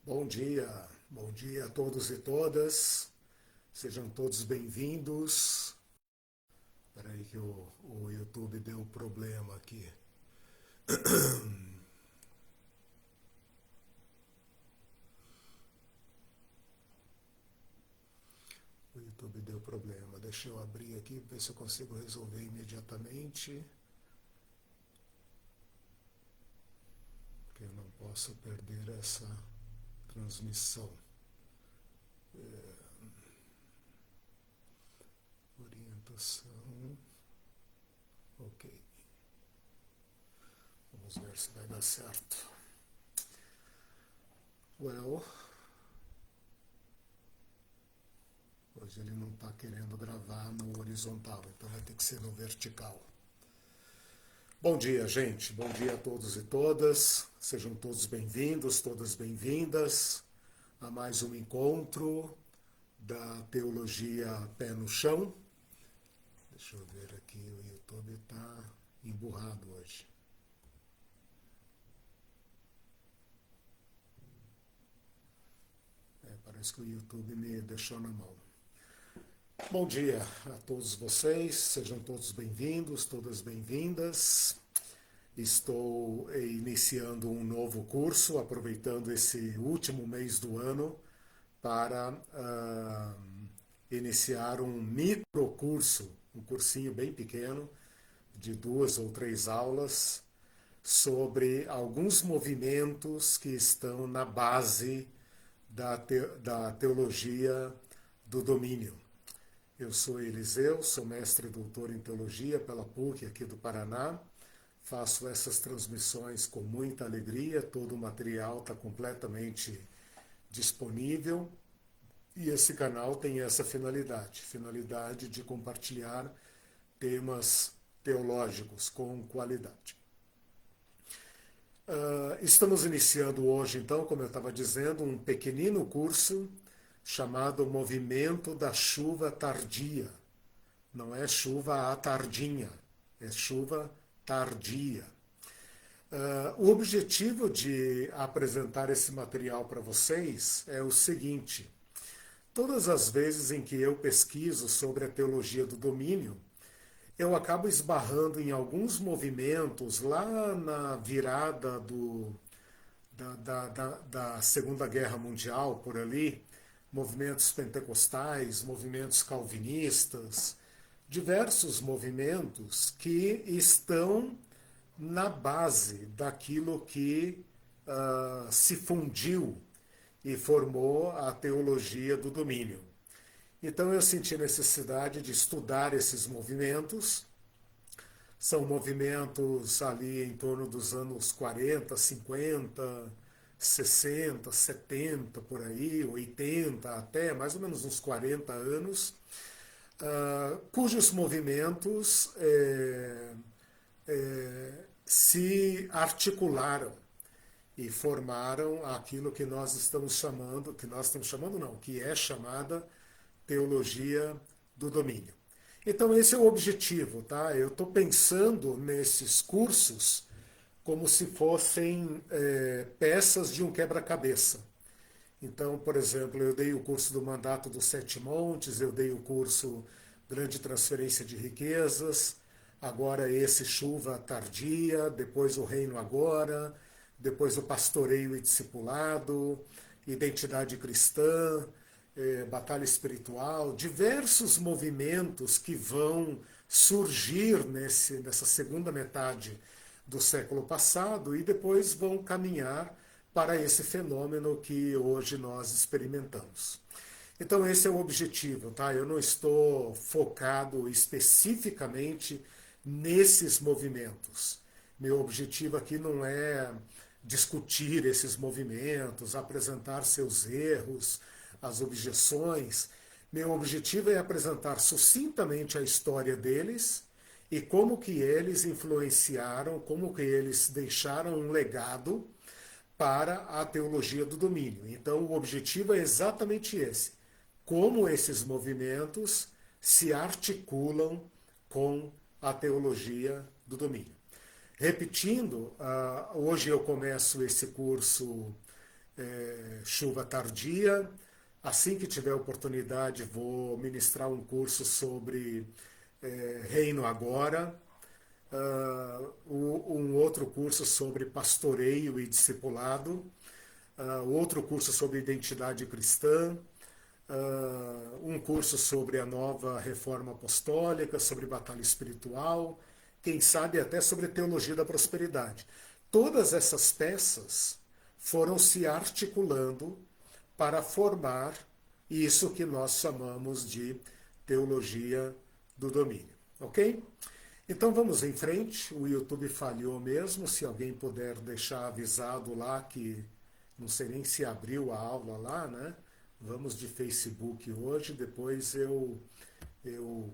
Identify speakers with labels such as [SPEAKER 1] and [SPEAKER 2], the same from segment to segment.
[SPEAKER 1] Bom dia a todos e todas. Sejam todos bem-vindos. Espera aí que o YouTube deu problema aqui. O YouTube deu problema. Deixa eu abrir aqui, ver se eu consigo resolver imediatamente. Porque eu não posso perder essa transmissão. Orientação. Ok. Vamos ver se vai dar certo. Well, hoje ele não está querendo gravar no horizontal, então vai ter que ser no vertical. Bom dia, gente. Bom dia a todos e todas. Sejam todos bem-vindos, todas bem-vindas a mais um encontro da Teologia Pé no Chão. Deixa eu ver aqui, o YouTube está emburrado hoje. Parece que o YouTube me deixou na mão. Bom dia a todos vocês, sejam todos bem-vindos, todas bem-vindas. Estou iniciando um novo curso, aproveitando esse último mês do ano para iniciar um microcurso, um cursinho bem pequeno, de 2 ou 3 aulas, sobre alguns movimentos que estão na base da teologia do domínio. Eu sou Eliseu, sou mestre e doutor em teologia pela PUC aqui do Paraná. Faço essas transmissões com muita alegria, todo o material está completamente disponível e esse canal tem essa finalidade de compartilhar temas teológicos com qualidade. Estamos iniciando hoje, então, como eu estava dizendo, um pequenino curso chamado Movimento da Chuva Tardia. Não é chuva à tardinha, é chuva tardia. O objetivo de apresentar esse material para vocês é o seguinte: todas as vezes em que eu pesquiso sobre a teologia do domínio, eu acabo esbarrando em alguns movimentos lá na virada da Segunda Guerra Mundial, por ali, movimentos pentecostais, movimentos calvinistas, diversos movimentos que estão na base daquilo que se fundiu e formou a teologia do domínio. Então eu senti necessidade de estudar esses movimentos. São movimentos ali em torno dos anos 40, 50, 60, 70, por aí, 80 até, mais ou menos uns 40 anos, cujos movimentos se articularam e formaram aquilo que nós estamos chamando, que é chamada teologia do domínio. Então esse é o objetivo, tá? Eu estou pensando nesses cursos como se fossem peças de um quebra-cabeça. Então, por exemplo, eu dei o curso do Mandato dos Sete Montes, eu dei o curso Grande Transferência de Riquezas, agora esse Chuva Tardia, depois o Reino Agora, depois o Pastoreio e Discipulado, Identidade Cristã, Batalha Espiritual, diversos movimentos que vão surgir nessa segunda metade do século passado e depois vão caminhar para esse fenômeno que hoje nós experimentamos. Então esse é o objetivo, tá? Eu não estou focado especificamente nesses movimentos. Meu objetivo aqui não é discutir esses movimentos, apresentar seus erros, as objeções. Meu objetivo é apresentar sucintamente a história deles e como que eles influenciaram, como que eles deixaram um legado para a teologia do domínio. Então o objetivo é exatamente esse: como esses movimentos se articulam com a teologia do domínio. Repetindo, hoje eu começo esse curso chuva tardia. Assim que tiver oportunidade, vou ministrar um curso sobre reino agora, um outro curso sobre pastoreio e discipulado, outro curso sobre identidade cristã, um curso sobre a nova reforma apostólica, sobre batalha espiritual, quem sabe até sobre teologia da prosperidade. Todas essas peças foram se articulando para formar isso que nós chamamos de teologia do domínio, ok? Então vamos em frente, o YouTube falhou mesmo, se alguém puder deixar avisado lá que, não sei nem se abriu a aula lá, né? Vamos de Facebook hoje, depois eu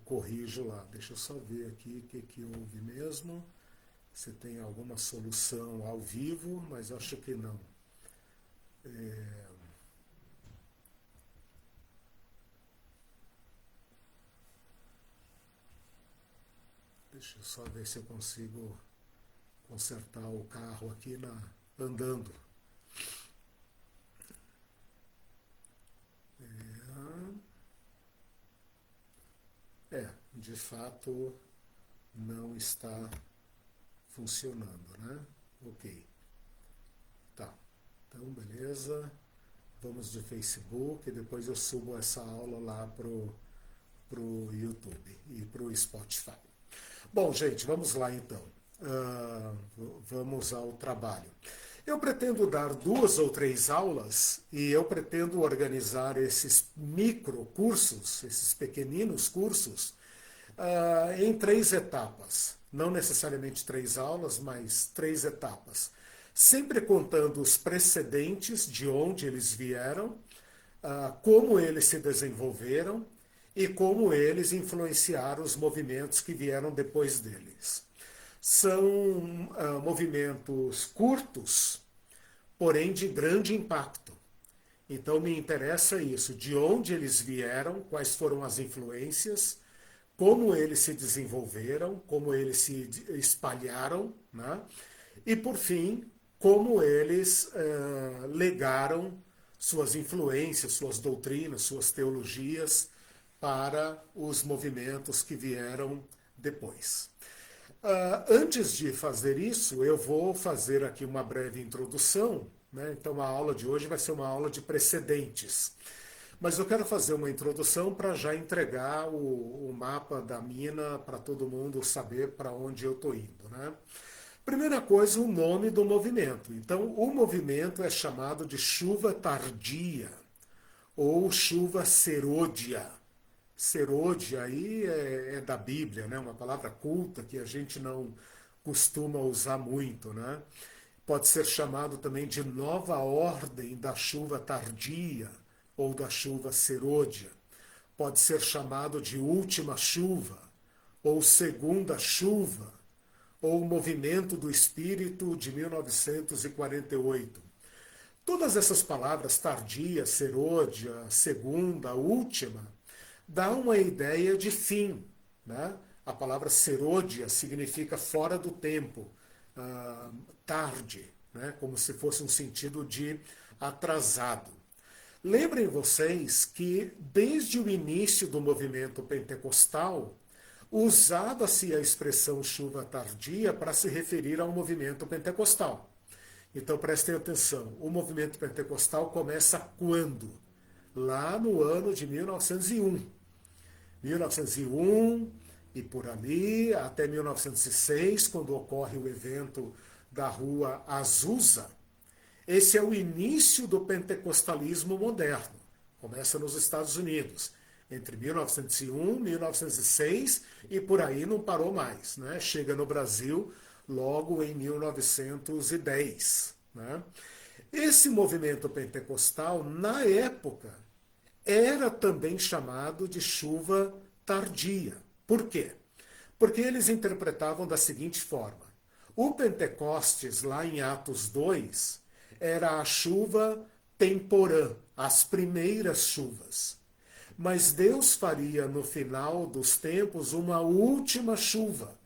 [SPEAKER 1] corrijo lá. Deixa eu só ver aqui o que houve mesmo, se tem alguma solução ao vivo, mas acho que não. Deixa eu só ver se eu consigo consertar o carro aqui andando. De fato não está funcionando, né? Ok. Tá. Então, beleza. Vamos de Facebook, depois eu subo essa aula lá pro YouTube e pro Spotify. Bom, gente, vamos lá então. Vamos ao trabalho. Eu pretendo dar 2 ou 3 aulas e eu pretendo organizar esses micro cursos, esses pequeninos cursos, em 3 etapas. Não necessariamente 3 aulas, mas 3 etapas. Sempre contando os precedentes de onde eles vieram, como eles se desenvolveram e como eles influenciaram os movimentos que vieram depois deles. São movimentos curtos, porém de grande impacto. Então me interessa isso, de onde eles vieram, quais foram as influências, como eles se desenvolveram, como eles se espalharam, né? E por fim, como eles legaram suas influências, suas doutrinas, suas teologias para os movimentos que vieram depois. Antes de fazer isso, eu vou fazer aqui uma breve introdução, né? Então a aula de hoje vai ser uma aula de precedentes. Mas eu quero fazer uma introdução para já entregar o mapa da mina para todo mundo saber para onde eu estou indo, né? Primeira coisa, o nome do movimento. Então, o movimento é chamado de chuva tardia ou chuva serôdia. Serôdia aí é da Bíblia, né? Uma palavra culta que a gente não costuma usar muito, né? Pode ser chamado também de nova ordem da chuva tardia ou da chuva serôdia. Pode ser chamado de última chuva ou segunda chuva ou movimento do espírito de 1948. Todas essas palavras, tardia, serôdia, segunda, última, dá uma ideia de fim, né? A palavra serôdia significa fora do tempo, tarde, né? Como se fosse um sentido de atrasado. Lembrem vocês que desde o início do movimento pentecostal, usava-se a expressão chuva tardia para se referir ao movimento pentecostal. Então prestem atenção, o movimento pentecostal começa quando? Lá no ano de 1901. 1901 e por ali até 1906, quando ocorre o evento da Rua Azusa. Esse é o início do pentecostalismo moderno. Começa nos Estados Unidos, entre 1901 e 1906, e por aí não parou mais, né? Chega no Brasil logo em 1910. Né? Esse movimento pentecostal, na época, era também chamado de chuva tardia. Por quê? Porque eles interpretavam da seguinte forma: o Pentecostes, lá em Atos 2, era a chuva temporã, as primeiras chuvas. Mas Deus faria no final dos tempos uma última chuva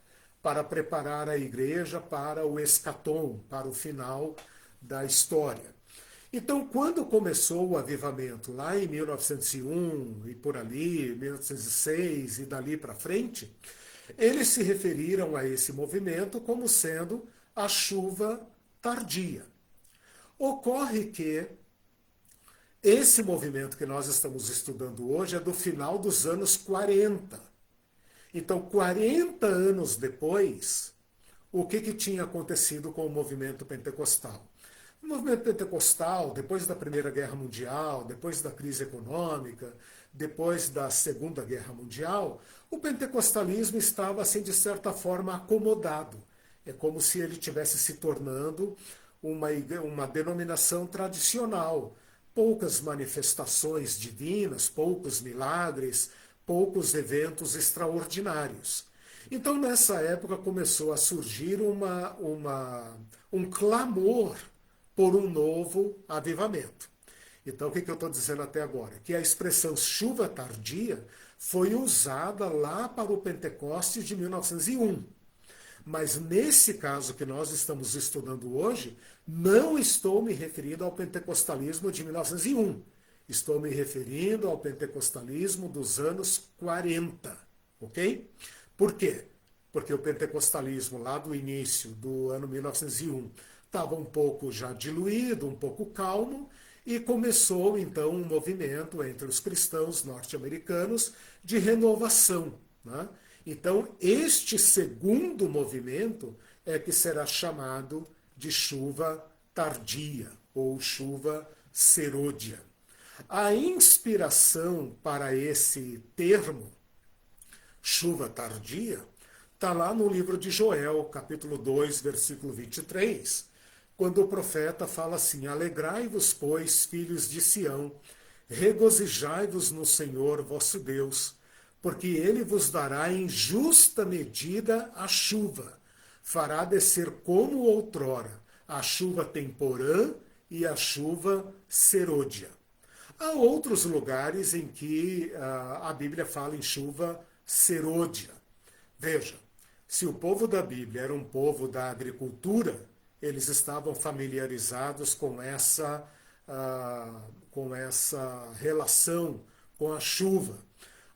[SPEAKER 1] para preparar a igreja para o escatom, para o final da história. Então, quando começou o avivamento, lá em 1901 e por ali, 1906 e dali para frente, eles se referiram a esse movimento como sendo a chuva tardia. Ocorre que esse movimento que nós estamos estudando hoje é do final dos anos 40. Então, 40 anos depois, o que tinha acontecido com o movimento pentecostal? O movimento pentecostal, depois da Primeira Guerra Mundial, depois da crise econômica, depois da Segunda Guerra Mundial, o pentecostalismo estava, assim, de certa forma, acomodado. É como se ele tivesse se tornando uma denominação tradicional. Poucas manifestações divinas, poucos milagres, poucos eventos extraordinários. Então, nessa época, começou a surgir um clamor por um novo avivamento. Então, o que eu estou dizendo até agora? Que a expressão chuva tardia foi usada lá para o Pentecostes de 1901. Mas nesse caso que nós estamos estudando hoje, não estou me referindo ao pentecostalismo de 1901. Estou me referindo ao pentecostalismo dos anos 40, ok? Por quê? Porque o pentecostalismo lá do início do ano 1901 estava um pouco já diluído, um pouco calmo, e começou então um movimento entre os cristãos norte-americanos de renovação, né? Então, este segundo movimento é que será chamado de chuva tardia ou chuva serôdia. A inspiração para esse termo, chuva tardia, está lá no livro de Joel, capítulo 2, versículo 23, quando o profeta fala assim: alegrai-vos, pois, filhos de Sião, regozijai-vos no Senhor vosso Deus, porque ele vos dará em justa medida a chuva, fará descer como outrora a chuva temporã e a chuva serôdia. Há outros lugares em que a Bíblia fala em chuva serôdia. Veja, se o povo da Bíblia era um povo da agricultura, eles estavam familiarizados com essa relação com a chuva.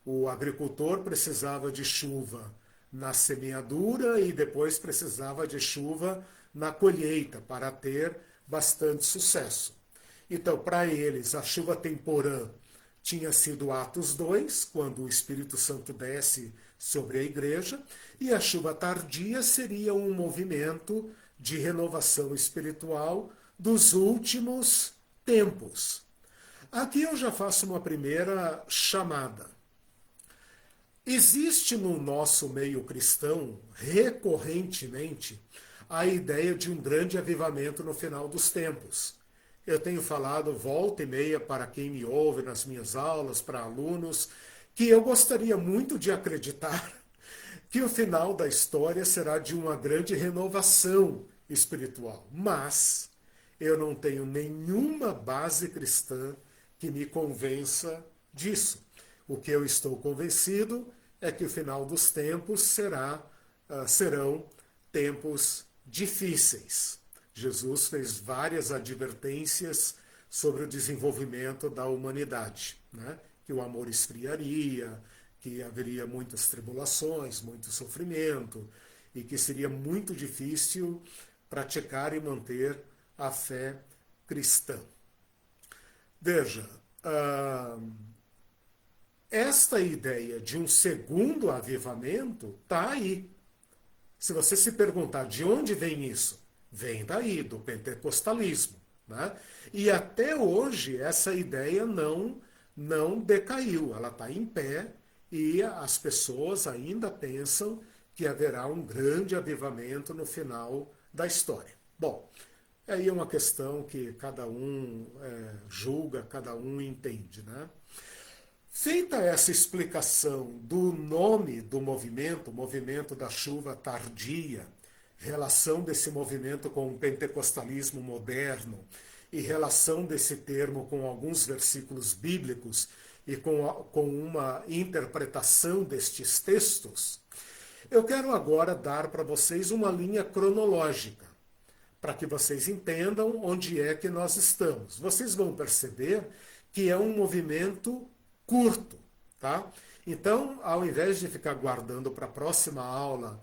[SPEAKER 1] O agricultor precisava de chuva na semeadura e depois precisava de chuva na colheita para ter bastante sucesso. Então, para eles, a chuva temporã tinha sido Atos 2, quando o Espírito Santo desce sobre a igreja, e a chuva tardia seria um movimento de renovação espiritual dos últimos tempos. Aqui eu já faço uma primeira chamada. Existe no nosso meio cristão, recorrentemente, a ideia de um grande avivamento no final dos tempos. Eu tenho falado volta e meia para quem me ouve nas minhas aulas, para alunos, que eu gostaria muito de acreditar que o final da história será de uma grande renovação espiritual. Mas eu não tenho nenhuma base cristã que me convença disso. O que eu estou convencido é que o final dos tempos serão tempos difíceis. Jesus fez várias advertências sobre o desenvolvimento da humanidade, né? Que o amor esfriaria, que haveria muitas tribulações, muito sofrimento, e que seria muito difícil praticar e manter a fé cristã. Veja, esta ideia de um segundo avivamento está aí. Se você se perguntar de onde vem isso, vem daí, do pentecostalismo, né? E até hoje essa ideia não decaiu, ela está em pé e as pessoas ainda pensam que haverá um grande avivamento no final da história. Bom, aí é uma questão que cada um julga, cada um entende, né? Feita essa explicação do nome do movimento da chuva tardia, relação desse movimento com o pentecostalismo moderno e relação desse termo com alguns versículos bíblicos e com uma interpretação destes textos, eu quero agora dar para vocês uma linha cronológica para que vocês entendam onde é que nós estamos. Vocês vão perceber que é um movimento curto, tá? Então, ao invés de ficar guardando para a próxima aula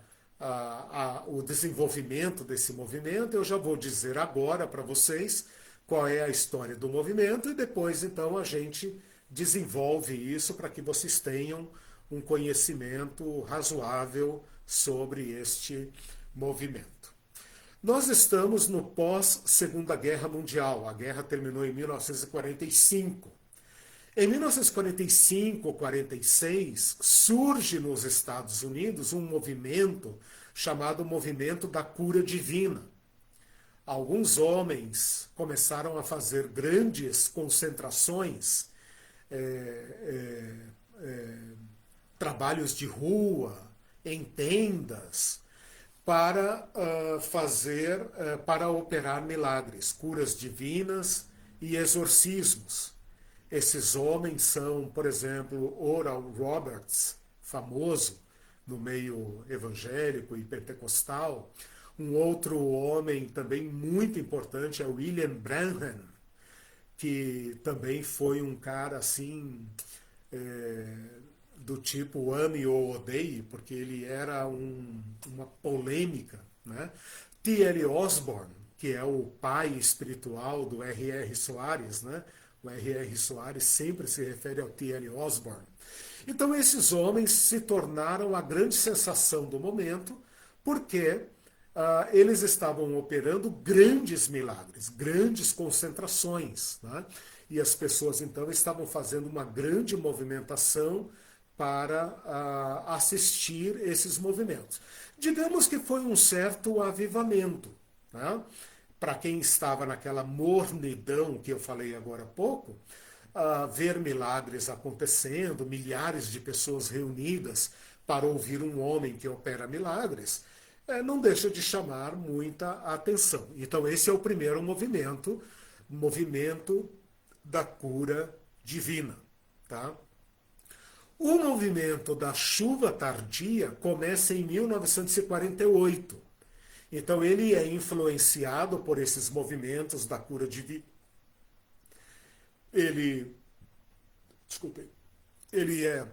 [SPEAKER 1] o desenvolvimento desse movimento, eu já vou dizer agora para vocês qual é a história do movimento e depois, então, a gente desenvolve isso para que vocês tenham um conhecimento razoável sobre este movimento. Nós estamos no pós-Segunda Guerra Mundial. A guerra terminou em 1945. Em 1945, 46, surge nos Estados Unidos um movimento chamado Movimento da Cura Divina. Alguns homens começaram a fazer grandes concentrações, trabalhos de rua, em tendas, para para operar milagres, curas divinas e exorcismos. Esses homens são, por exemplo, Oral Roberts, famoso no meio evangélico e pentecostal. Um outro homem também muito importante é William Branham, que também foi um cara assim, do tipo ame ou odeie, porque ele era uma polêmica, né? T.L. Osborne, que é o pai espiritual do R.R. Soares, né? O R.R. Soares sempre se refere ao T.L. Osborne. Então esses homens se tornaram a grande sensação do momento, porque eles estavam operando grandes milagres, grandes concentrações, né? E as pessoas então estavam fazendo uma grande movimentação para assistir esses movimentos. Digamos que foi um certo avivamento, né? Para quem estava naquela mornidão que eu falei agora há pouco, ver milagres acontecendo, milhares de pessoas reunidas para ouvir um homem que opera milagres, não deixa de chamar muita atenção. Então esse é o primeiro movimento, movimento da cura divina, tá? O movimento da chuva tardia começa em 1948. Então ele é influenciado por esses movimentos da cura divina. Ele é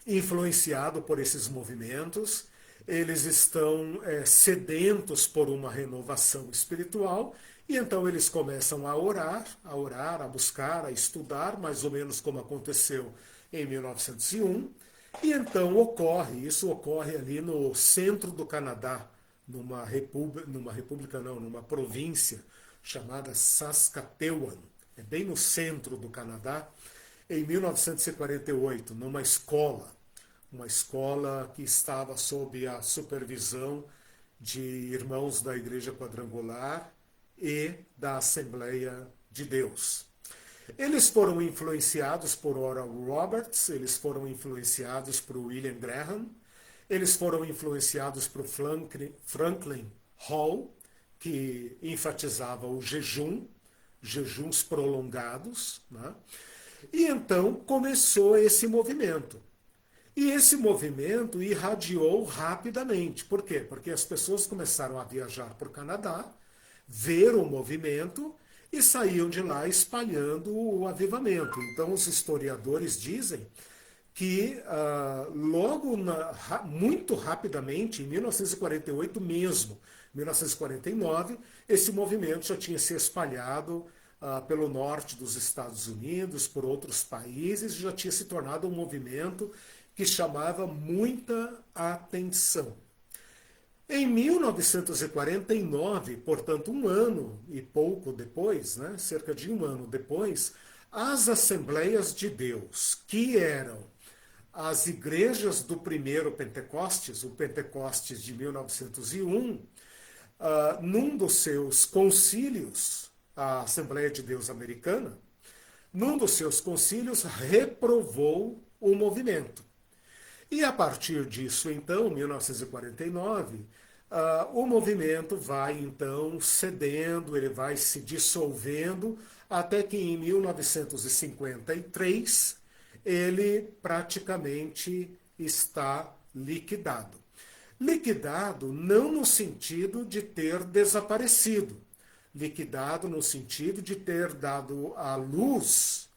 [SPEAKER 1] influenciado por esses movimentos, eles estão sedentos por uma renovação espiritual, e então eles começam a orar, a buscar, a estudar, mais ou menos como aconteceu em 1901, e então isso ocorre ali no centro do Canadá, numa província chamada Saskatchewan, é bem no centro do Canadá, em 1948, numa escola, uma escola que estava sob a supervisão de irmãos da Igreja Quadrangular e da Assembleia de Deus. Eles foram influenciados por Oral Roberts, eles foram influenciados por William Graham, eles foram influenciados por Franklin Hall, que enfatizava o jejum, jejuns prolongados, né? E então começou esse movimento. E esse movimento irradiou rapidamente. Por quê? Porque as pessoas começaram a viajar para o Canadá, ver o movimento e saíam de lá espalhando o avivamento. Então os historiadores dizem que muito rapidamente, em 1948 mesmo, 1949, esse movimento já tinha se espalhado pelo norte dos Estados Unidos, por outros países, já tinha se tornado um movimento que chamava muita atenção. Em 1949, portanto, um ano e pouco depois, né, cerca de um ano depois, as Assembleias de Deus, que eram as igrejas do primeiro Pentecostes, o Pentecostes de 1901, num dos seus concílios, a Assembleia de Deus Americana, num dos seus concílios reprovou o movimento. E a partir disso, então, 1949, o movimento vai, então, cedendo, ele vai se dissolvendo, até que em 1953 ele praticamente está liquidado. Liquidado não no sentido de ter desaparecido, liquidado no sentido de ter dado à luz,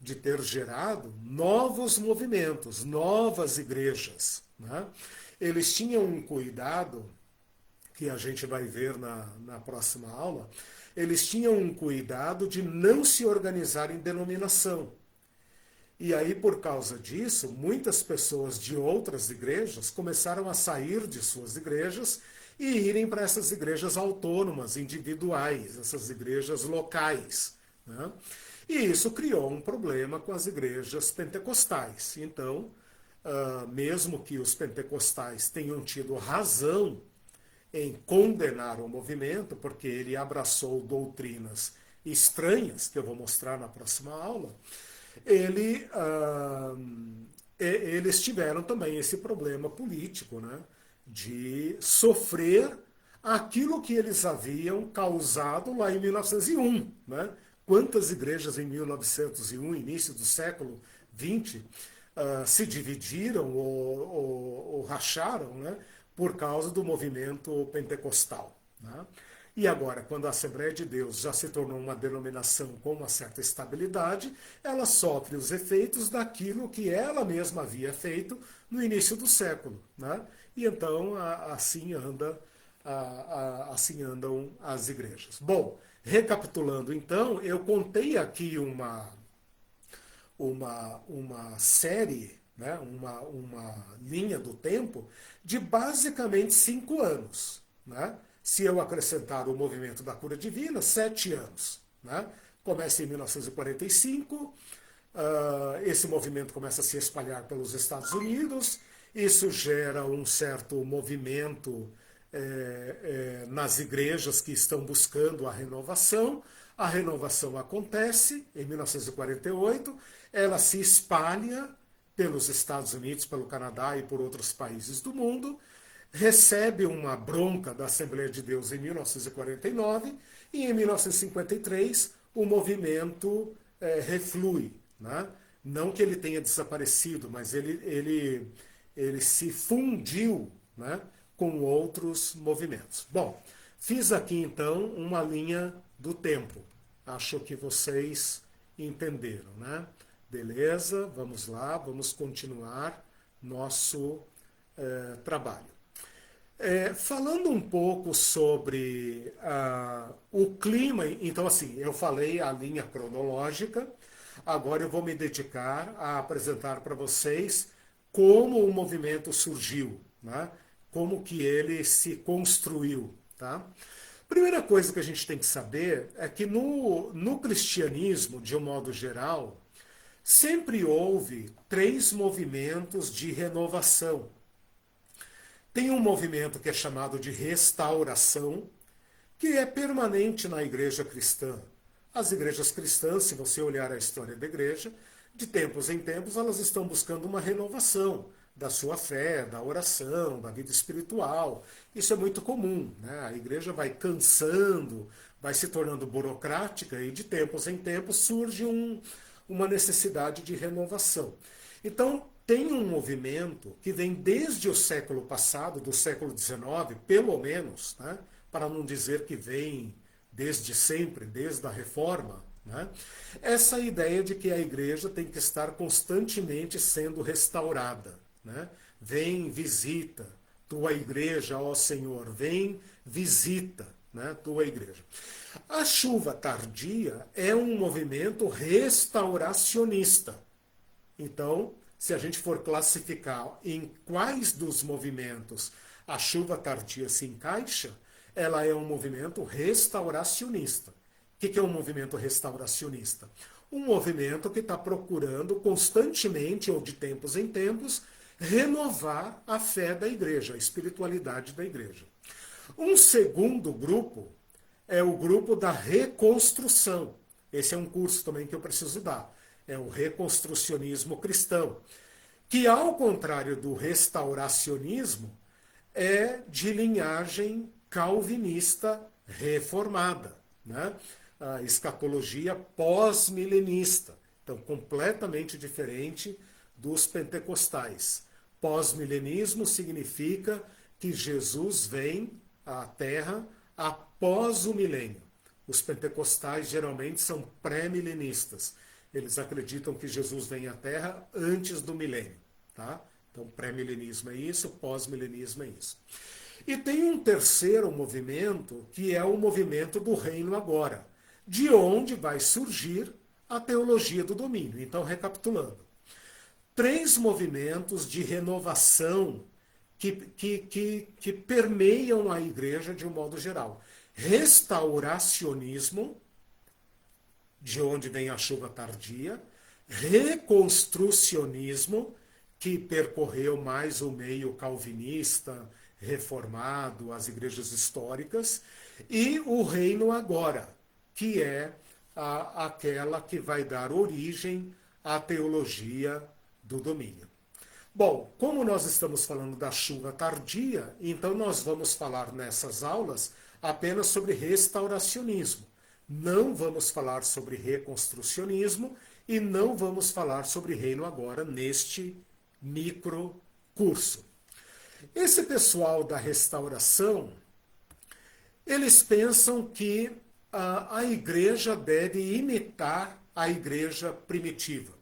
[SPEAKER 1] de ter gerado novos movimentos, novas igrejas. Né? Eles tinham um cuidado, que a gente vai ver na próxima aula, eles tinham um cuidado de não se organizar em denominação. E aí, por causa disso, muitas pessoas de outras igrejas começaram a sair de suas igrejas e irem para essas igrejas autônomas, individuais, essas igrejas locais. Né? E isso criou um problema com as igrejas pentecostais. Então, mesmo que os pentecostais tenham tido razão em condenar o movimento, porque ele abraçou doutrinas estranhas, que eu vou mostrar na próxima aula, eles tiveram também esse problema político, né, de sofrer aquilo que eles haviam causado lá em 1901. Né? Quantas igrejas em 1901, início do século XX, se dividiram ou racharam, né, por causa do movimento pentecostal. Né? E agora, quando a Assembleia de Deus já se tornou uma denominação com uma certa estabilidade, ela sofre os efeitos daquilo que ela mesma havia feito no início do século. Né? E então assim andam as igrejas. Bom, recapitulando então, eu contei aqui uma série, né, uma linha do tempo de basicamente 5 anos. Né? Se eu acrescentar o movimento da cura divina, 7 anos. Né? Começa em 1945, esse movimento começa a se espalhar pelos Estados Unidos, isso gera um certo movimento nas igrejas que estão buscando a renovação acontece em 1948, ela se espalha pelos Estados Unidos, pelo Canadá e por outros países do mundo, recebe uma bronca da Assembleia de Deus em 1949 e em 1953 o movimento reflui. Né? Não que ele tenha desaparecido, mas ele se fundiu, né, com outros movimentos. Bom, fiz aqui então uma linha do tempo. Acho que vocês entenderam, né? Beleza, vamos lá, vamos continuar nosso trabalho. Falando um pouco sobre o clima, então assim, eu falei a linha cronológica, agora eu vou me dedicar a apresentar para vocês como o movimento surgiu, né? Como que ele se construiu. Tá? Primeira coisa que a gente tem que saber é que no cristianismo, de um modo geral, sempre houve 3 movimentos de renovação. Tem um movimento que é chamado de restauração, que é permanente na igreja cristã. As igrejas cristãs, se você olhar a história da igreja, de tempos em tempos elas estão buscando uma renovação da sua fé, da oração, da vida espiritual. Isso é muito comum. Né? A igreja vai cansando, vai se tornando burocrática e de tempos em tempos surge uma necessidade de renovação. Então, tem um movimento que vem desde o século passado, do século XIX, pelo menos, né? Para não dizer que vem desde sempre, desde a Reforma, né? Essa ideia de que a igreja tem que estar constantemente sendo restaurada. Né? Vem, visita tua igreja, ó Senhor, vem, visita, né, tua igreja. A chuva tardia é um movimento restauracionista. Então, se a gente for classificar em quais dos movimentos a chuva tardia se encaixa, ela é um movimento restauracionista. O que é um movimento restauracionista? Um movimento que está procurando constantemente, ou de tempos em tempos, renovar a fé da igreja, a espiritualidade da igreja. Um segundo grupo é o grupo da reconstrução. Esse é um curso também que eu preciso dar. É o reconstrucionismo cristão, que ao contrário do restauracionismo, é de linhagem calvinista reformada, né? A escatologia pós-milenista. Então, completamente diferente dos pentecostais. Pós-milenismo significa que Jesus vem à Terra após o milênio. Os pentecostais geralmente são pré-milenistas. Eles acreditam que Jesus vem à Terra antes do milênio. Tá? Então, pré-milenismo é isso, pós-milenismo é isso. E tem um terceiro movimento, que é o movimento do reino agora, de onde vai surgir a teologia do domínio. Então, recapitulando. 3 movimentos de renovação que permeiam a igreja de um modo geral. Restauracionismo, de onde vem a chuva tardia. Reconstrucionismo, que percorreu mais o meio calvinista, reformado, as igrejas históricas. E o reino agora, que é aquela que vai dar origem à teologia do domínio. Bom, como nós estamos falando da chuva tardia, então nós vamos falar nessas aulas apenas sobre restauracionismo. Não vamos falar sobre reconstrucionismo e não vamos falar sobre reino agora neste micro curso. Esse pessoal da restauração, eles pensam que a igreja deve imitar a igreja primitiva.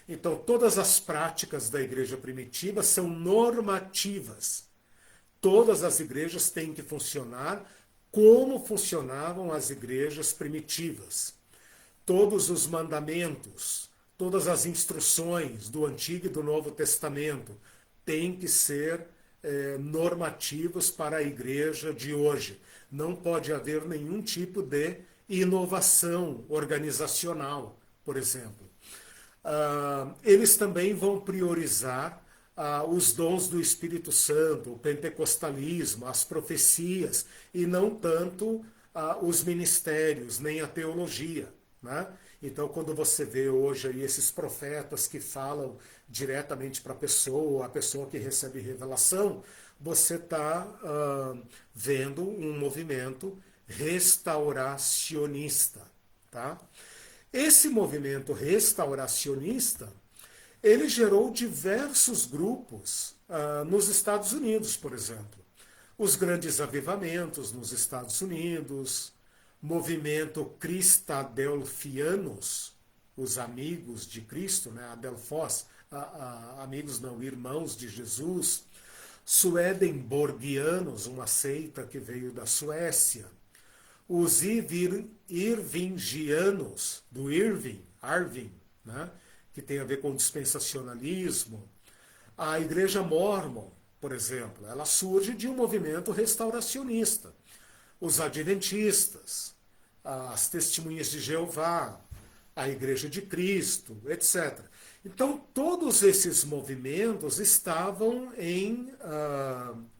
[SPEAKER 1] Então, todas as práticas da igreja primitiva são normativas. Todas as igrejas têm que funcionar como funcionavam as igrejas primitivas. Todos os mandamentos, todas as instruções do Antigo e do Novo Testamento têm que ser normativos para a igreja de hoje. Não pode haver nenhum tipo de inovação organizacional, por exemplo. Eles também vão priorizar os dons do Espírito Santo, o pentecostalismo, as profecias, e não tanto os ministérios, nem a teologia. Né? Então, quando você vê hoje aí esses profetas que falam diretamente para a pessoa que recebe revelação, você está vendo um movimento restauracionista. Tá? Esse movimento restauracionista, ele gerou diversos grupos nos Estados Unidos, por exemplo. Os grandes avivamentos nos Estados Unidos, movimento cristadelfianos, os amigos de Cristo, né? Adelphos, amigos não, irmãos de Jesus, Swedenborgianos, uma seita que veio da Suécia, os irvingianos, do Irving, né? Que tem a ver com dispensacionalismo. A Igreja Mórmon, por exemplo, ela surge de um movimento restauracionista. Os adventistas, as testemunhas de Jeová, a Igreja de Cristo, etc. Então, todos esses movimentos estavam em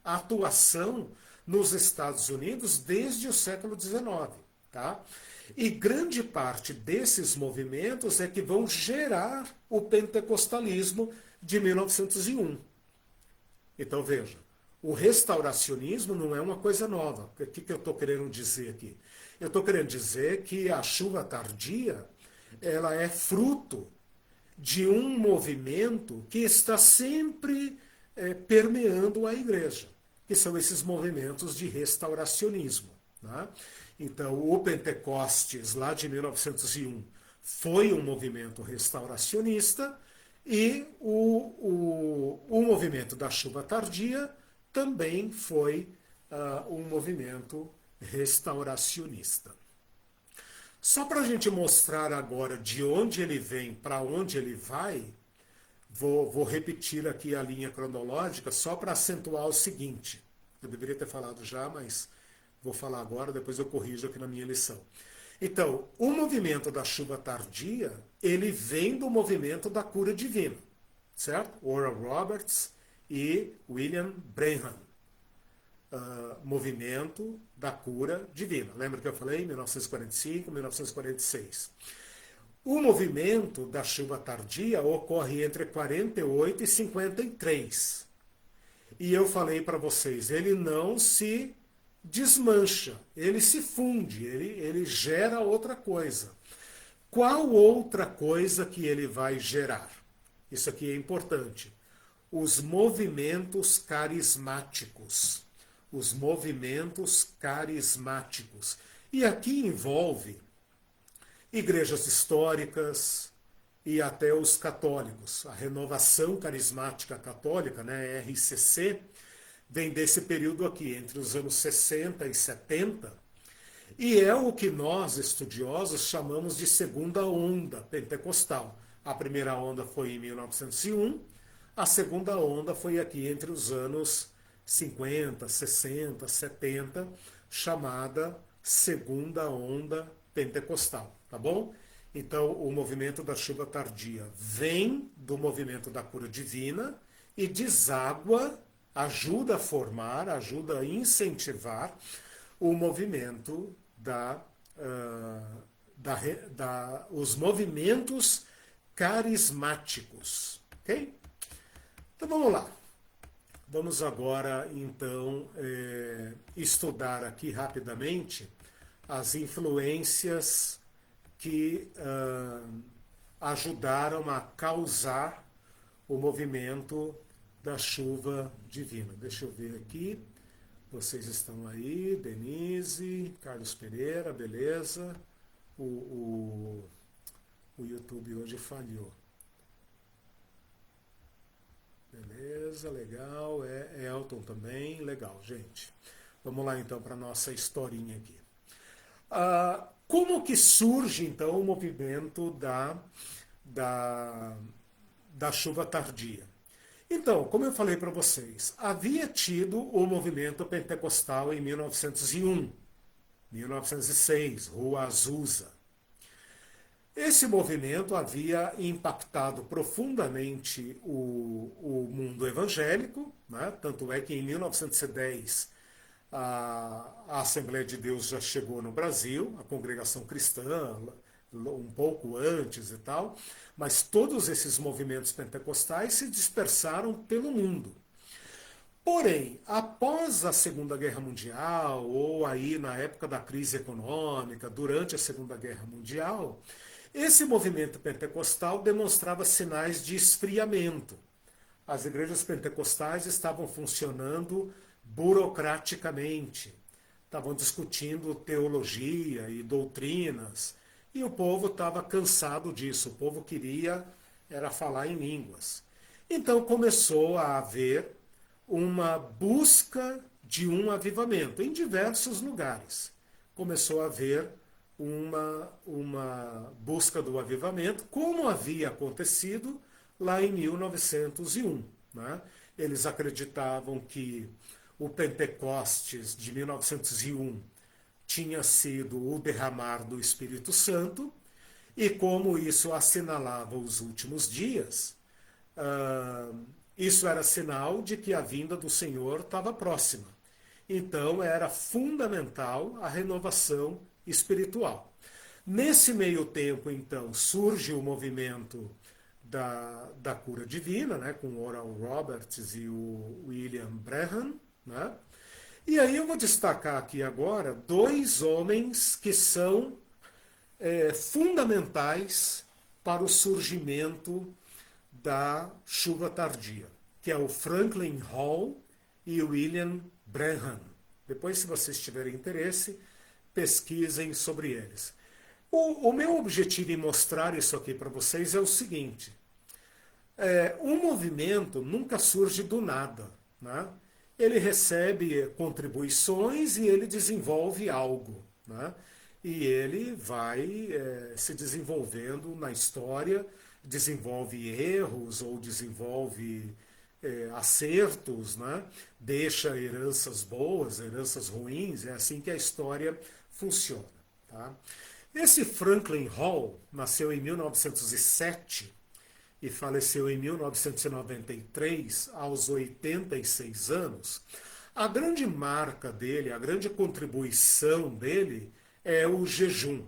[SPEAKER 1] atuação nos Estados Unidos desde o século XIX. Tá? E grande parte desses movimentos é que vão gerar o pentecostalismo de 1901. Então, veja, o restauracionismo não é uma coisa nova. O que eu estou querendo dizer aqui? Eu estou querendo dizer que a chuva tardia ela é fruto de um movimento que está sempre permeando a igreja, que são esses movimentos de restauracionismo. Né? Então, o Pentecostes, lá de 1901, foi um movimento restauracionista e o movimento da chuva tardia também foi um movimento restauracionista. Só para a gente mostrar agora de onde ele vem para onde ele vai, vou repetir aqui a linha cronológica só para acentuar o seguinte. Eu deveria ter falado já, mas vou falar agora, depois eu corrijo aqui na minha lição. Então, o movimento da chuva tardia, ele vem do movimento da cura divina, certo? Oral Roberts e William Branham. Movimento da cura divina. Lembra que eu falei? 1945, 1946. O movimento da chuva tardia ocorre entre 48 e 53. E eu falei para vocês, ele não se desmancha, ele se funde, ele gera outra coisa. Qual outra coisa que ele vai gerar? Isso aqui é importante. os movimentos carismáticos. Os movimentos carismáticos. E aqui envolve igrejas históricas e até os católicos. A Renovação Carismática Católica, né, RCC, vem desse período aqui, entre os anos 60 e 70, e é o que nós, estudiosos, chamamos de segunda onda pentecostal. A primeira onda foi em 1901, a segunda onda foi aqui entre os anos 50, 60, 70, chamada segunda onda pentecostal, tá bom? Então, o movimento da chuva tardia vem do movimento da cura divina e deságua, ajuda a formar, ajuda a incentivar o movimento os movimentos carismáticos, ok? Então vamos lá. Vamos agora então estudar aqui rapidamente as influências que ajudaram a causar o movimento da chuva divina. Deixa eu ver aqui. Vocês estão aí, Denise, Carlos Pereira, beleza. O YouTube hoje falhou. Beleza, legal. Elton também, legal, gente. Vamos lá então para a nossa historinha aqui. Como que surge então o movimento da chuva tardia? Então, como eu falei para vocês, havia tido o movimento pentecostal em 1901, 1906, Rua Azusa. Esse movimento havia impactado profundamente o mundo evangélico, né? Tanto é que em 1910 a Assembleia de Deus já chegou no Brasil, a congregação cristã, um pouco antes e tal, mas todos esses movimentos pentecostais se dispersaram pelo mundo. Porém, após a Segunda Guerra Mundial, ou aí na época da crise econômica, durante a Segunda Guerra Mundial, esse movimento pentecostal demonstrava sinais de esfriamento. As igrejas pentecostais estavam funcionando burocraticamente, estavam discutindo teologia e doutrinas, e o povo estava cansado disso, o povo queria era falar em línguas. Então começou a haver uma busca de um avivamento em diversos lugares. Começou a haver uma busca do avivamento, como havia acontecido lá em 1901. Né? Eles acreditavam que o Pentecostes de 1901 tinha sido o derramar do Espírito Santo, e como isso assinalava os últimos dias, isso era sinal de que a vinda do Senhor estava próxima. Então era fundamental a renovação espiritual. Nesse meio tempo, então, surge o movimento da cura divina, né, com Oral Roberts e o William Branham, né? E aí eu vou destacar aqui agora dois homens que são fundamentais para o surgimento da chuva tardia, que é o Franklin Hall e o William Branham. Depois, se vocês tiverem interesse, pesquisem sobre eles. O meu objetivo em mostrar isso aqui para vocês é o seguinte: um movimento nunca surge do nada, né? Ele recebe contribuições e ele desenvolve algo, né? E ele vai se desenvolvendo na história, desenvolve erros ou desenvolve acertos, né? Deixa heranças boas, heranças ruins, é assim que a história funciona. Tá? Esse Franklin Hall nasceu em 1907 e faleceu em 1993, aos 86 anos. A grande marca dele, a grande contribuição dele é o jejum.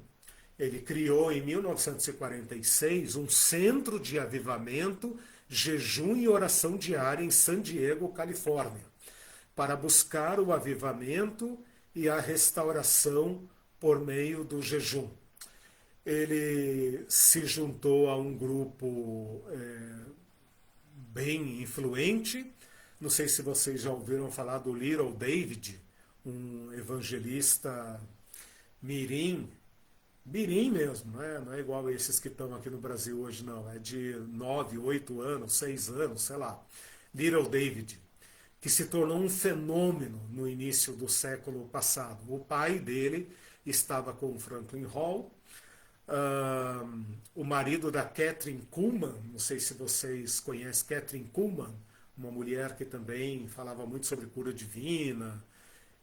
[SPEAKER 1] Ele criou em 1946 um centro de avivamento, jejum e oração diária em San Diego, Califórnia, para buscar o avivamento e a restauração por meio do jejum. Ele se juntou a um grupo bem influente. Não sei se vocês já ouviram falar do Little David, um evangelista mirim, mirim mesmo, né? Não é igual esses que estão aqui no Brasil hoje, não. É de 9, 8 anos, 6 anos, sei lá. Little David, que se tornou um fenômeno no início do século passado. O pai dele estava com Franklin Hall. O marido da Kathryn Kuhlman, não sei se vocês conhecem Kathryn Kuhlman, uma mulher que também falava muito sobre cura divina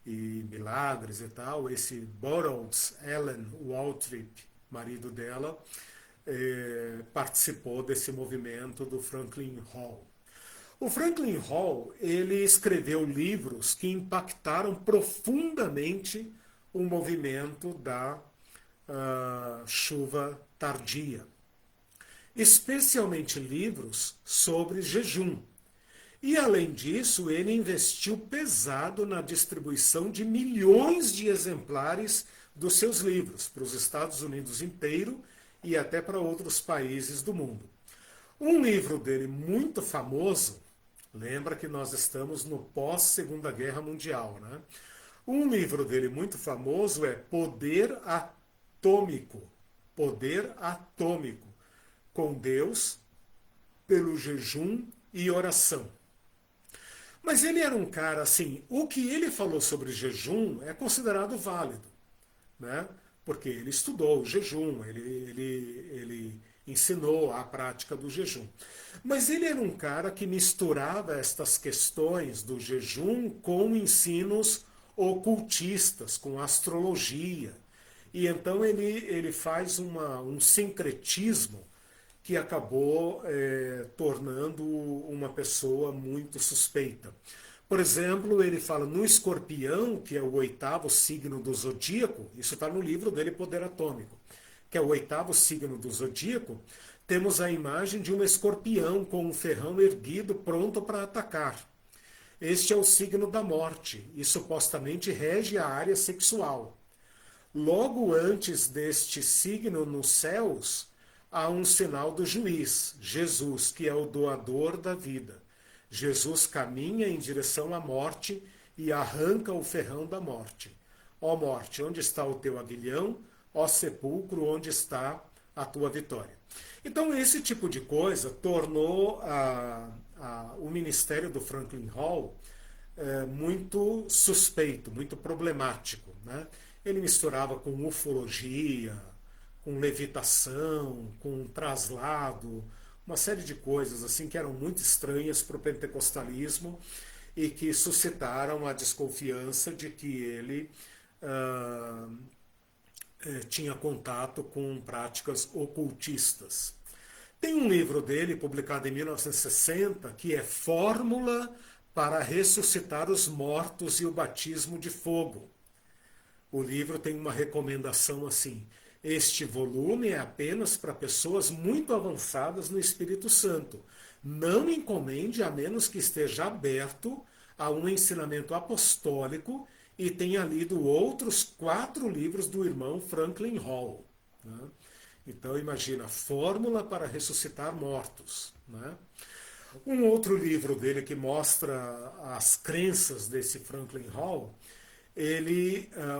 [SPEAKER 1] e milagres e tal. Esse Burroughs Allen Waltrip, marido dela, participou desse movimento do Franklin Hall. O Franklin Hall, ele escreveu livros que impactaram profundamente o movimento da chuva tardia, especialmente livros sobre jejum. E, além disso, ele investiu pesado na distribuição de milhões de exemplares dos seus livros para os Estados Unidos inteiro e até para outros países do mundo. Um livro dele muito famoso, lembra que nós estamos no pós-Segunda Guerra Mundial, né? Um livro dele muito famoso é Poder Atômico. Poder Atômico. Com Deus, pelo jejum e oração. Mas ele era um cara assim, o que ele falou sobre jejum é considerado válido, né? Porque ele estudou o jejum, ele ensinou a prática do jejum. Mas ele era um cara que misturava estas questões do jejum com ensinos ocultistas, com astrologia. E então ele faz um sincretismo que acabou tornando uma pessoa muito suspeita. Por exemplo, ele fala no escorpião, que é o 8º signo do zodíaco, isso está no livro dele, Poder Atômico, que é o 8º signo do zodíaco, temos a imagem de um escorpião com um ferrão erguido pronto para atacar. Este é o signo da morte e supostamente rege a área sexual. Logo antes deste signo nos céus, há um sinal do juiz, Jesus, que é o doador da vida. Jesus caminha em direção à morte e arranca o ferrão da morte. Ó morte, onde está o teu aguilhão? Ó sepulcro, onde está a tua vitória? Então, esse tipo de coisa tornou o ministério do Franklin Hall muito suspeito, muito problemático, né? Ele misturava com ufologia, com levitação, com traslado, uma série de coisas assim que eram muito estranhas para o pentecostalismo e que suscitaram a desconfiança de que ele tinha contato com práticas ocultistas. Tem um livro dele, publicado em 1960, que é Fórmula para ressuscitar os mortos e o batismo de fogo. O livro tem uma recomendação assim: este volume é apenas para pessoas muito avançadas no Espírito Santo. Não encomende a menos que esteja aberto a um ensinamento apostólico e tenha lido outros 4 livros do irmão Franklin Hall, né? Então imagina, Fórmula para ressuscitar mortos, né? Um outro livro dele que mostra as crenças desse Franklin Hall,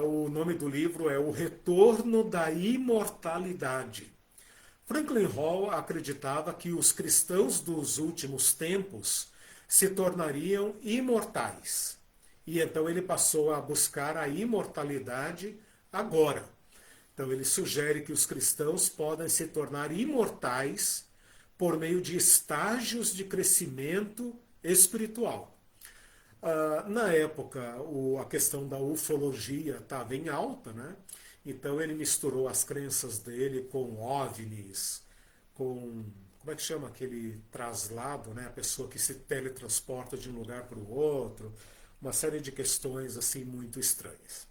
[SPEAKER 1] o nome do livro é O Retorno da Imortalidade. Franklin Hall acreditava que os cristãos dos últimos tempos se tornariam imortais. E então ele passou a buscar a imortalidade agora. Então ele sugere que os cristãos podem se tornar imortais por meio de estágios de crescimento espiritual. Na época, a questão da ufologia estava em alta, né? Então ele misturou as crenças dele com OVNIs, com, como é que chama aquele traslado, né? A pessoa que se teletransporta de um lugar para o outro, uma série de questões assim muito estranhas.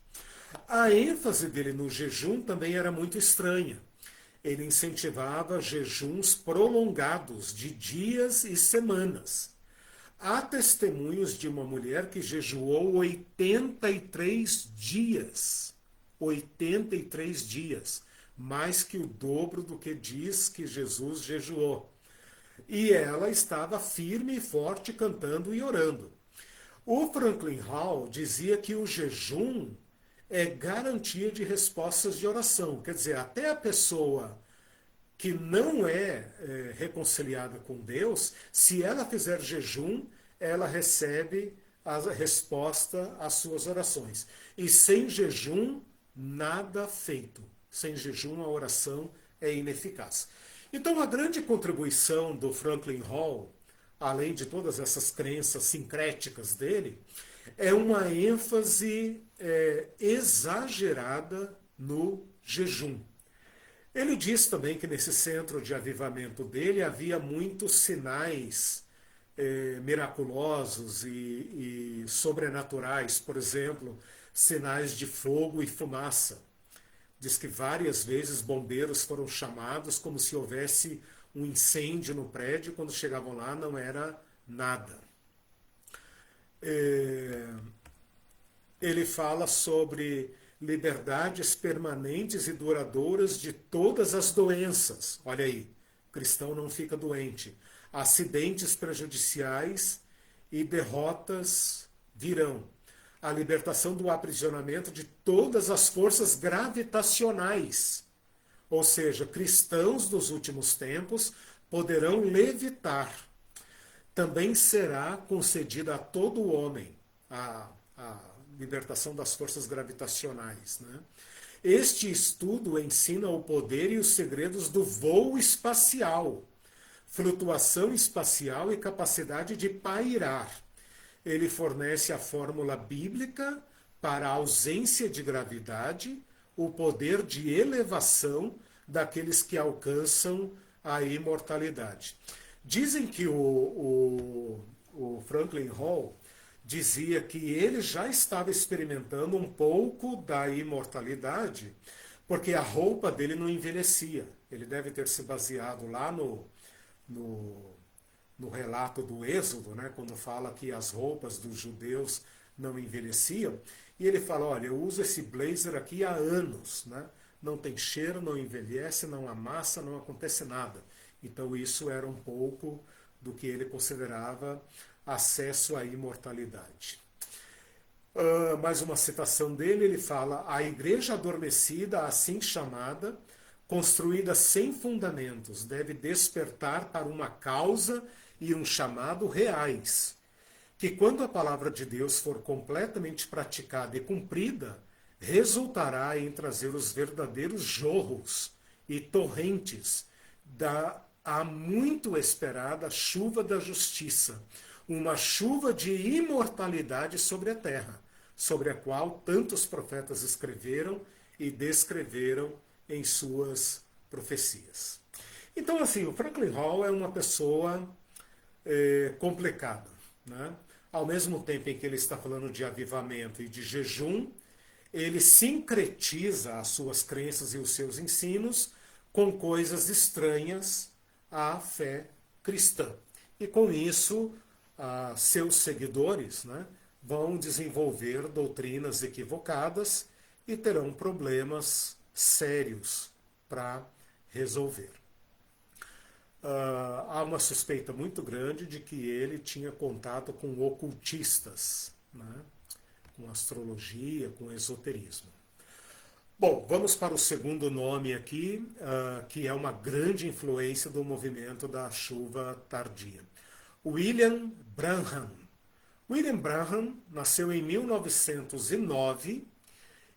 [SPEAKER 1] A ênfase dele no jejum também era muito estranha. Ele incentivava jejuns prolongados de dias e semanas. Há testemunhos de uma mulher que jejuou 83 dias. 83 dias. Mais que o dobro do que diz que Jesus jejuou. E ela estava firme e forte cantando e orando. O Franklin Hall dizia que o jejum é garantia de respostas de oração. Quer dizer, até a pessoa que não é reconciliada com Deus, se ela fizer jejum, ela recebe a resposta às suas orações. E sem jejum, nada feito. Sem jejum, a oração é ineficaz. Então, a grande contribuição do Franklin Hall, além de todas essas crenças sincréticas dele, é uma ênfase exagerada no jejum. Ele diz também que nesse centro de avivamento dele havia muitos sinais miraculosos e sobrenaturais, por exemplo, sinais de fogo e fumaça. Diz que várias vezes bombeiros foram chamados como se houvesse um incêndio no prédio, quando chegavam lá não era nada. Ele fala sobre liberdades permanentes e duradouras de todas as doenças. Olha aí, o cristão não fica doente. Acidentes prejudiciais e derrotas virão. A libertação do aprisionamento de todas as forças gravitacionais. Ou seja, cristãos dos últimos tempos poderão levitar. Também será concedida a todo homem a libertação das forças gravitacionais. Né? Este estudo ensina o poder e os segredos do voo espacial, flutuação espacial e capacidade de pairar. Ele fornece a fórmula bíblica para a ausência de gravidade, o poder de elevação daqueles que alcançam a imortalidade. Dizem que o Franklin Hall dizia que ele já estava experimentando um pouco da imortalidade, porque a roupa dele não envelhecia. Ele deve ter se baseado lá no relato do Êxodo, né, quando fala que as roupas dos judeus não envelheciam. E ele fala, olha, eu uso esse blazer aqui há anos, né? Não tem cheiro, não envelhece, não amassa, não acontece nada. Então isso era um pouco do que ele considerava acesso à imortalidade. Mais uma citação dele, ele fala, a igreja adormecida, assim chamada, construída sem fundamentos, deve despertar para uma causa e um chamado reais, que quando a palavra de Deus for completamente praticada e cumprida, resultará em trazer os verdadeiros jorros e torrentes da a muito esperada chuva da justiça, uma chuva de imortalidade sobre a terra, sobre a qual tantos profetas escreveram e descreveram em suas profecias. Então, assim, o Franklin Hall é uma pessoa complicada, né? Ao mesmo tempo em que ele está falando de avivamento e de jejum, ele sincretiza as suas crenças e os seus ensinos com coisas estranhas à fé cristã. E com isso, seus seguidores, né, vão desenvolver doutrinas equivocadas e terão problemas sérios para resolver. Há uma suspeita muito grande de que ele tinha contato com ocultistas, né, com astrologia, com esoterismo. Bom, vamos para o segundo nome aqui, que é uma grande influência do movimento da chuva tardia. William Branham. William Branham nasceu em 1909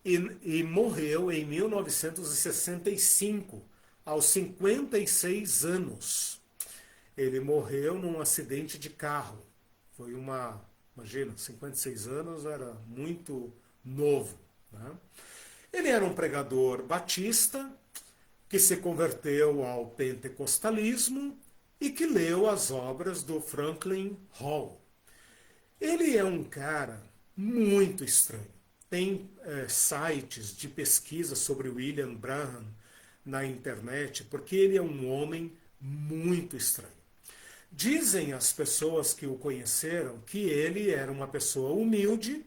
[SPEAKER 1] e morreu em 1965, aos 56 anos. Ele morreu num acidente de carro. Foi imagina, 56 anos era muito novo, né? Ele era um pregador batista que se converteu ao pentecostalismo e que leu as obras do Franklin Hall. Ele é um cara muito estranho. Tem sites de pesquisa sobre William Branham na internet, porque ele é um homem muito estranho. Dizem as pessoas que o conheceram que ele era uma pessoa humilde,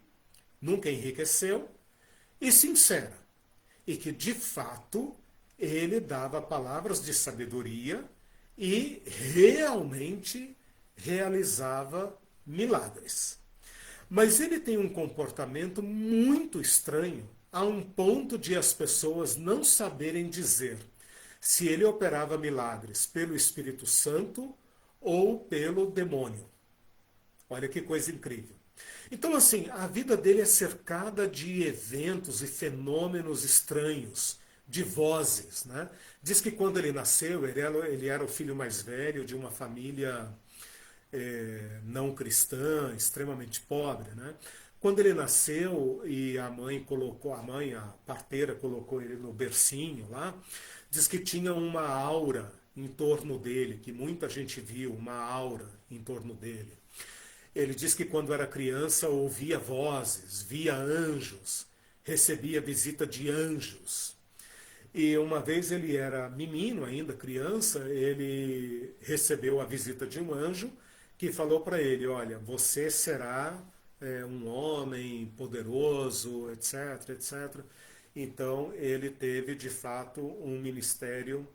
[SPEAKER 1] nunca enriqueceu, e sincera, e que de fato ele dava palavras de sabedoria e realmente realizava milagres. Mas ele tem um comportamento muito estranho, a um ponto de as pessoas não saberem dizer se ele operava milagres pelo Espírito Santo ou pelo demônio. Olha que coisa incrível. Então, assim, a vida dele é cercada de eventos e fenômenos estranhos, de vozes, né? Diz que quando ele nasceu, ele era o filho mais velho de uma família não cristã, extremamente pobre, né? Quando ele nasceu e a parteira colocou ele no bercinho lá, diz que tinha uma aura em torno dele, que muita gente viu, uma aura em torno dele. Ele diz que quando era criança ouvia vozes, via anjos, recebia visita de anjos. E uma vez ele era menino ainda, criança, ele recebeu a visita de um anjo que falou para ele, olha, você será um homem poderoso, etc, etc. Então ele teve de fato um ministério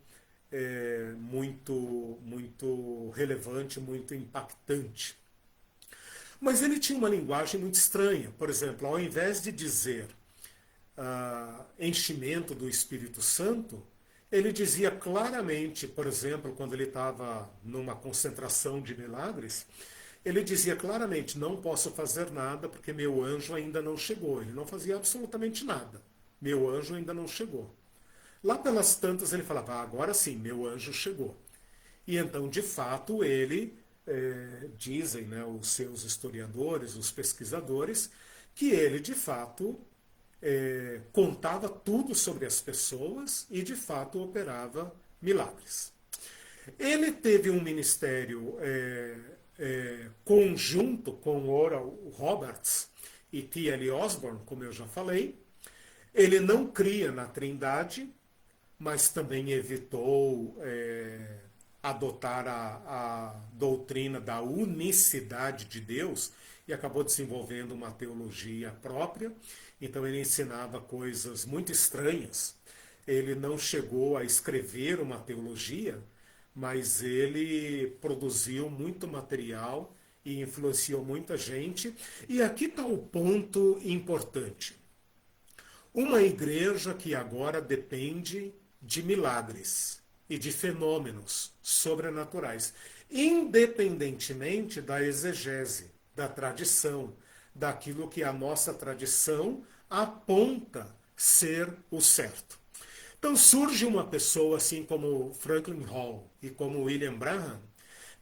[SPEAKER 1] muito relevante, muito impactante. Mas ele tinha uma linguagem muito estranha. Por exemplo, ao invés de dizer enchimento do Espírito Santo, ele dizia claramente, por exemplo, quando ele estava numa concentração de milagres, ele dizia claramente: não posso fazer nada porque meu anjo ainda não chegou. Ele não fazia absolutamente nada. Meu anjo ainda não chegou. Lá pelas tantas ele falava: agora sim, meu anjo chegou. E então, de fato, ele, dizem, né, os seus historiadores, os pesquisadores, que ele, de fato, contava tudo sobre as pessoas e, de fato, operava milagres. Ele teve um ministério conjunto com Oral Roberts e T.L. Osborne, como eu já falei. Ele não cria na Trindade, mas também evitou adotar a doutrina da unicidade de Deus e acabou desenvolvendo uma teologia própria. Então ele ensinava coisas muito estranhas. Ele não chegou a escrever uma teologia, mas ele produziu muito material e influenciou muita gente. E aqui está o ponto importante. Uma igreja que agora depende de milagres e de fenômenos sobrenaturais, independentemente da exegese, da tradição, daquilo que a nossa tradição aponta ser o certo. Então surge uma pessoa assim como Franklin Hall e como William Branham,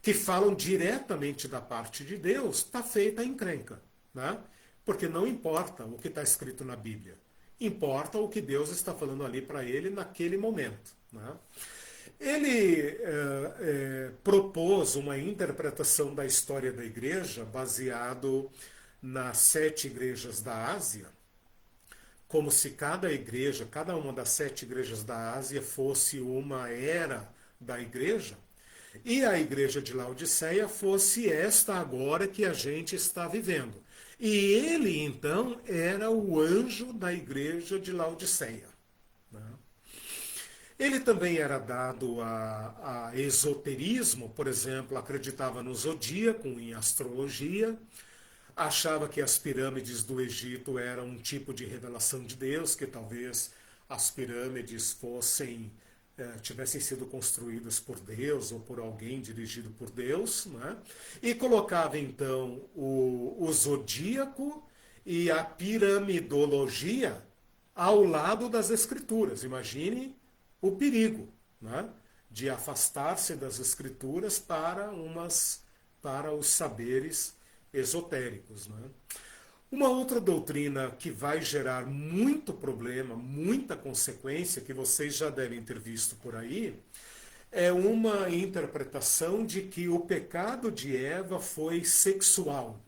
[SPEAKER 1] que falam diretamente da parte de Deus, está feita a encrenca, né? Porque não importa o que está escrito na Bíblia. Importa o que Deus está falando ali para ele naquele momento. Né? Ele propôs uma interpretação da história da igreja baseado nas 7 igrejas da Ásia, como se cada igreja, cada uma das 7 igrejas da Ásia fosse uma era da igreja, e a igreja de Laodiceia fosse esta agora que a gente está vivendo. E ele, então, era o anjo da igreja de Laodiceia. Né? Ele também era dado a esoterismo, por exemplo, acreditava no zodíaco, em astrologia, achava que as pirâmides do Egito eram um tipo de revelação de Deus, que talvez as pirâmides tivessem sido construídas por Deus ou por alguém dirigido por Deus, né? E colocava então o zodíaco e a piramidologia ao lado das escrituras. Imagine o perigo, né? De afastar-se das escrituras para os saberes esotéricos, né? Uma outra doutrina que vai gerar muito problema, muita consequência, que vocês já devem ter visto por aí, é uma interpretação de que o pecado de Eva foi sexual.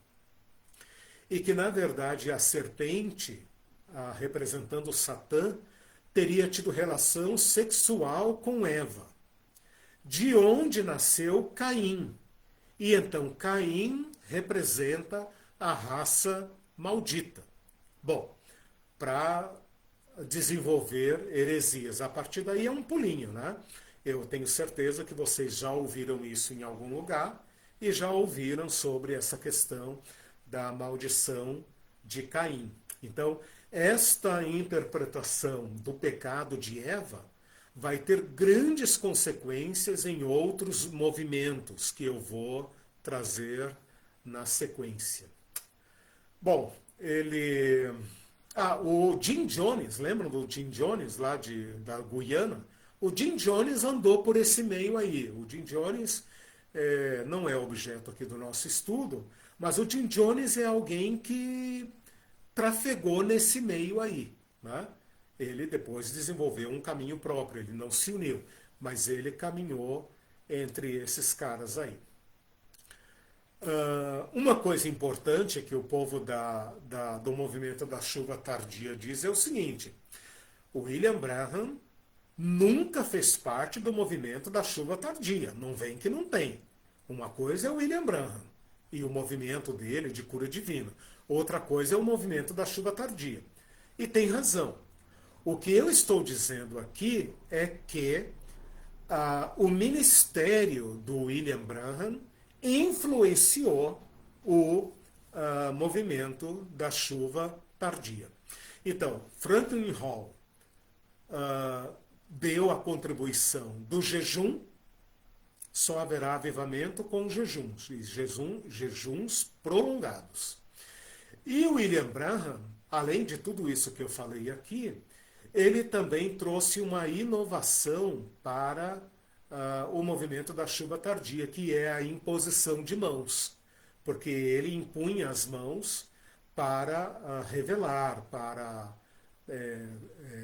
[SPEAKER 1] E que, na verdade, a serpente, representando Satã, teria tido relação sexual com Eva. De onde nasceu Caim. E então Caim representa a raça maldita. Bom, para desenvolver heresias. A partir daí é um pulinho, né? Eu tenho certeza que vocês já ouviram isso em algum lugar e já ouviram sobre essa questão da maldição de Caim. Então, esta interpretação do pecado de Eva vai ter grandes consequências em outros movimentos que eu vou trazer na sequência. Bom, o Jim Jones, lembram do Jim Jones lá da Guiana? O Jim Jones andou por esse meio aí. O Jim Jones não é objeto aqui do nosso estudo, mas o Jim Jones é alguém que trafegou nesse meio aí. Né? Ele depois desenvolveu um caminho próprio, ele não se uniu, mas ele caminhou entre esses caras aí. Uma coisa importante que o povo do movimento da chuva tardia diz é o seguinte: o William Branham nunca fez parte do movimento da chuva tardia. Não vem que não tem. Uma coisa é o William Branham e o movimento dele de cura divina. Outra coisa é o movimento da chuva tardia. E tem razão. O que eu estou dizendo aqui é que o ministério do William Branham influenciou o movimento da chuva tardia. Então, Franklin Hall deu a contribuição do jejum. Só haverá avivamento com jejuns, e jejuns prolongados. E o William Branham, além de tudo isso que eu falei aqui, ele também trouxe uma inovação para o movimento da chuva tardia, que é a imposição de mãos, porque ele impunha as mãos para revelar, para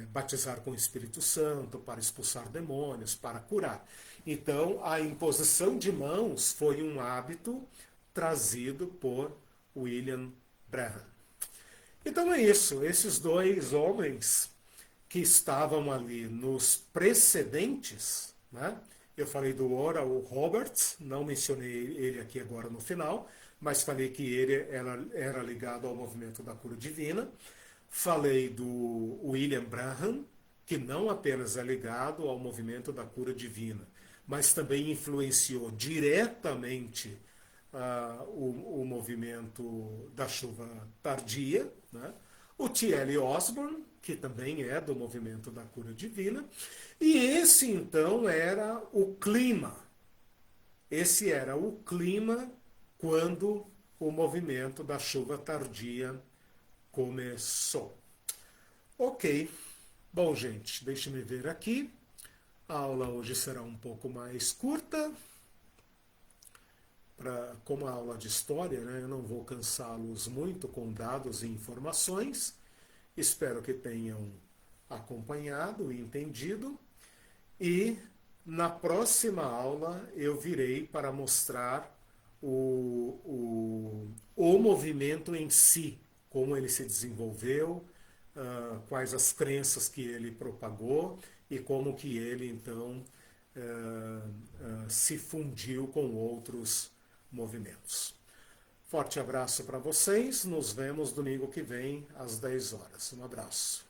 [SPEAKER 1] batizar com o Espírito Santo, para expulsar demônios, para curar. Então, a imposição de mãos foi um hábito trazido por William Branham. Então é isso, esses dois homens que estavam ali nos precedentes, né? Eu falei do Oral Roberts, não mencionei ele aqui agora no final, mas falei que ele era ligado ao movimento da cura divina. Falei do William Branham, que não apenas é ligado ao movimento da cura divina, mas também influenciou diretamente o movimento da chuva tardia, né? O T.L. Osborne, que também é do movimento da cura divina, e esse então era o clima. Esse era o clima quando o movimento da chuva tardia começou. Ok. Bom, gente, deixe-me ver aqui. A aula hoje será um pouco mais curta. Como a aula de história, né, eu não vou cansá-los muito com dados e informações. Espero que tenham acompanhado e entendido. E na próxima aula eu virei para mostrar o movimento em si, como ele se desenvolveu, quais as crenças que ele propagou e como que ele então se fundiu com outros movimentos. Forte abraço para vocês, nos vemos domingo que vem às 10 horas. Um abraço.